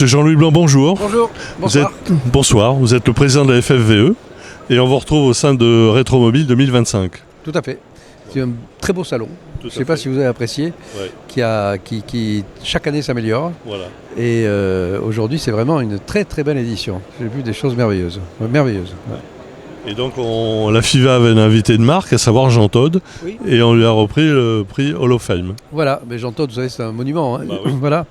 Jean-Louis Blanc, bonjour. Bonjour, bonsoir. Bonsoir, vous êtes le président de la FFVE et on vous retrouve au sein de Rétromobile 2025. Tout à fait. C'est un très beau salon. Je ne sais pas si vous avez apprécié, qui chaque année s'améliore. Voilà. Et aujourd'hui, c'est vraiment une très très belle édition. J'ai vu des choses merveilleuses. Merveilleuses. Ouais. Et donc la FIVA avait une invitée de marque, à savoir Jean Todt, Oui. et on lui a repris le prix Hall of Fame. Voilà, mais Jean Todt, vous savez, c'est un monument. Hein. Bah oui. Voilà.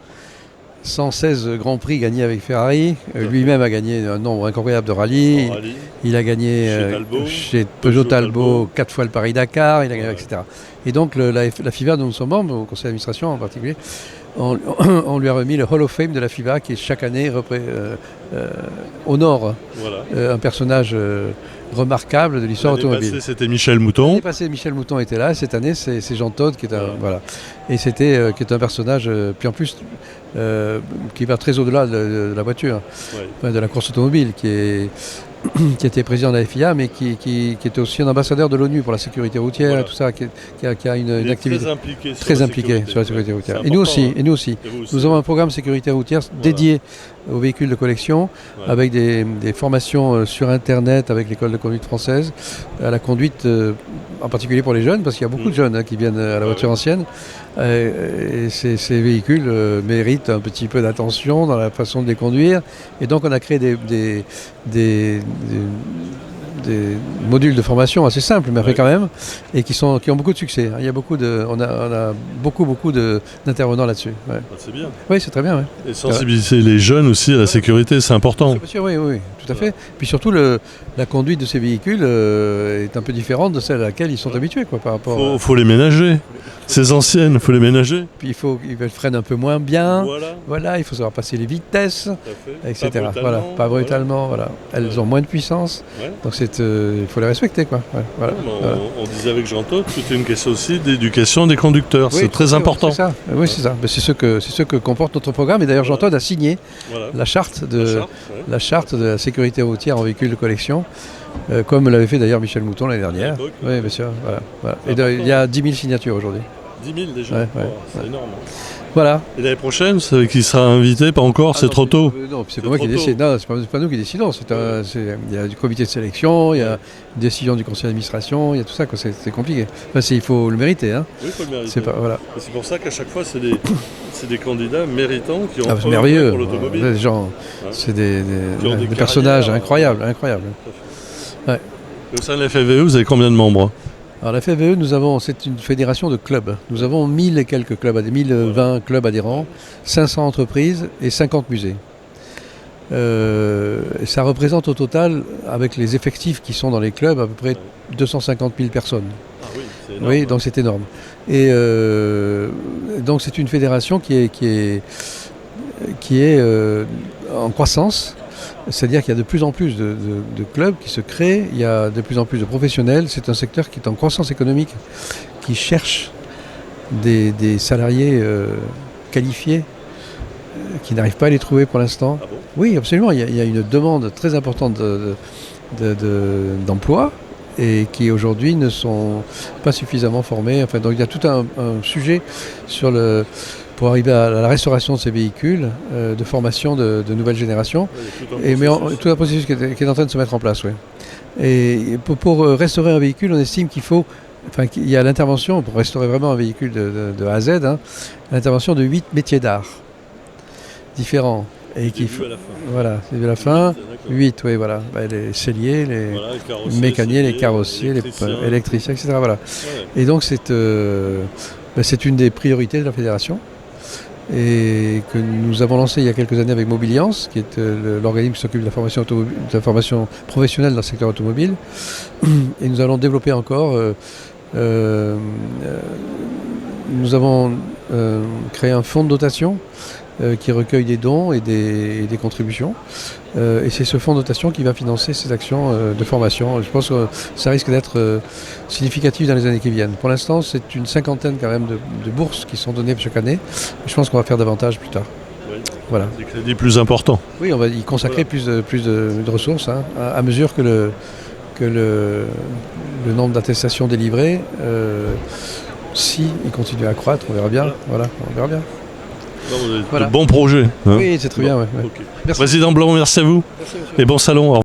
116 grands prix gagnés avec Ferrari. Lui-même a gagné un nombre incroyable de rallyes. Il a gagné chez Peugeot Talbot 4 fois le Paris-Dakar, etc. Et donc la FIVA, dont nous sommes membres, au conseil d'administration en particulier, on lui a remis le Hall of Fame de la FIVA qui chaque année honore un personnage remarquable de l'histoire automobile. Passée, c'était Michel Mouton. L'année passée, Michel Mouton était là. Cette année, c'est Jean Todt qui est Et c'était qui est un personnage, puis en plus, qui va très au-delà de la voiture, de la course automobile, qui était président de la FIA, mais qui était aussi un ambassadeur de l'ONU pour la sécurité routière, tout ça, qui a une activité très impliquée sur la sécurité routière. Et nous aussi. Nous avons un programme sécurité routière dédié aux véhicules de collection, avec des formations sur Internet, avec l'école de conduite française, à la conduite, en particulier pour les jeunes, parce qu'il y a beaucoup de jeunes qui viennent à la voiture ancienne. Et ces véhicules méritent un petit peu d'attention dans la façon de les conduire. Et donc on a créé des modules de formation assez simples, mais quand même, et qui ont beaucoup de succès. Il y a on a beaucoup d'intervenants là-dessus. Ouais. C'est bien. Oui, c'est très bien. Ouais. Et sensibiliser les jeunes aussi à la sécurité, c'est important. Bien sûr, oui, tout à fait. Puis surtout, la conduite de ces véhicules est un peu différente de celle à laquelle ils sont habitués, par rapport. Faut les ménager. Ces anciennes, il faut les ménager. Puis ils freinent un peu moins bien. Voilà, il faut savoir passer les vitesses, etc. Pas brutalement. Voilà. Elles ont moins de puissance. Donc il faut les respecter, quoi. On disait avec Jean Todt, c'était une question aussi d'éducation des conducteurs. C'est très important. C'est ça. Oui, c'est ça. C'est ce que comporte notre programme. Et d'ailleurs, Jean Todt a signé la charte de la sécurité routière en véhicule de collection, comme l'avait fait d'ailleurs Michel Mouton l'année dernière. Oui, bien sûr. Voilà. Et il y a 10 000 signatures aujourd'hui. 10 000 déjà, c'est énorme. Voilà. Et l'année prochaine, vous savez qui sera invité? Pas encore, c'est trop tôt. Non, c'est pas moi qui décide. Non, c'est pas nous qui décidons. Il y a du comité de sélection, il y a une décision du conseil d'administration, il y a tout ça. C'est compliqué. Il faut le mériter. Hein. Oui, il faut le mériter. C'est pour ça qu'à chaque fois, c'est des candidats méritants qui ont c'est merveilleux. Pour l'automobile. Des gens, c'est des personnages incroyables. Ouais. Au sein de la FFVE, vous avez combien de membres? Alors la FFVE, c'est une fédération de clubs. Nous avons 1000 et quelques clubs, 1020 clubs adhérents, 500 entreprises et 50 musées. Ça représente au total, avec les effectifs qui sont dans les clubs, à peu près 250 000 personnes. Ah oui, c'est énorme. Oui, donc c'est énorme. Et donc c'est une fédération qui est en croissance. C'est-à-dire qu'il y a de plus en plus de clubs qui se créent, il y a de plus en plus de professionnels. C'est un secteur qui est en croissance économique, qui cherche des salariés qualifiés, qui n'arrivent pas à les trouver pour l'instant. Ah bon? Oui, absolument. Il y a une demande très importante d'emploi et qui aujourd'hui ne sont pas suffisamment formés. Donc il y a tout un sujet pour arriver à la restauration de ces véhicules, de formation de nouvelles générations. Tout un processus qui est en train de se mettre en place. Oui. Et pour restaurer un véhicule, on estime qu'il y a l'intervention, pour restaurer vraiment un véhicule de A à Z, l'intervention de 8 métiers d'art différents. Et début à la fin. 8, oui, voilà. Les selliers, les mécaniers, les carrossiers, les électriciens, etc. Voilà. Et donc c'est une des priorités de la fédération, et que nous avons lancé il y a quelques années avec Mobiliance, qui est l'organisme qui s'occupe de la formation professionnelle dans le secteur automobile. Et nous allons développer encore. Nous avons créé un fonds de dotation qui recueille des dons et des contributions. Et c'est ce fonds de dotation qui va financer ces actions de formation. Je pense que ça risque d'être significatif dans les années qui viennent. Pour l'instant, c'est une cinquantaine quand même de bourses qui sont données chaque année. Je pense qu'on va faire davantage plus tard. Voilà. Des crédits plus importants. Oui, on va y consacrer plus de ressources à mesure que le nombre d'attestations délivrées, si il continue à croître, on verra bien. Voilà, on verra bien. Voilà. De bons projets. Hein. Oui, c'est très bien. Ouais, ouais. Ok. Merci. Président Blanc, merci à vous. Merci, monsieur. Et bon salon.